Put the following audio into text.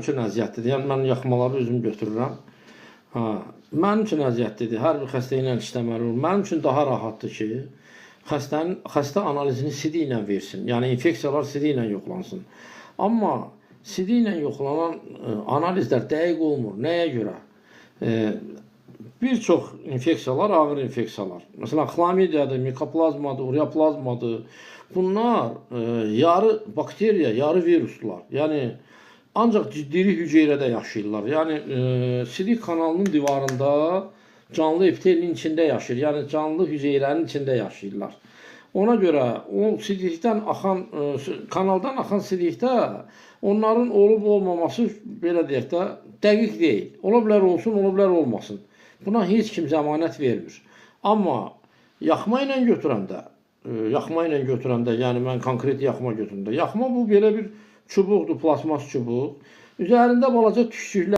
üçün əziyyətlidir. Yəni mən yaxmaları özüm götürürəm. Ha, mənim üçün əziyyətlidir. Hər bir xəstə ilə işləməli olur. Mənim üçün daha rahatdır ki, xəstə analizini CD ilə versin. Yəni infeksiyalar CD ilə yoxlansın. Amma CD ilə yoxlanan analizlər dəqiq olmur. Nəyə görə? Bir çox infeksiyalar ağır infeksiyalar. Məsələn, xlamidiyadır, mikoplazmadır, ureoplazmadır. Bunlar yarı bakteriya, yarı viruslar. Yəni ancaq diri hüceyrədə yaşayırlar. Yəni sidik kanalının divarında canlı epitelin içində yaşayır. Yəni canlı hüceyrənin içində yaşayırlar. Ona görə o sidikdən axan, kanaldan axan sidikdə onların olub-olmaması belə deyək də dəqiq deyil. Ola bilər olsun, ola bilər olmasın. Buna heç kim zəmanət vermir. Amma yaxma ilə götürəndə, yəni mən konkret yaxma götürəndə, yaxma bu belə bir çubuqdur, plasmas çubuq. Üzərində balaca tükçüklər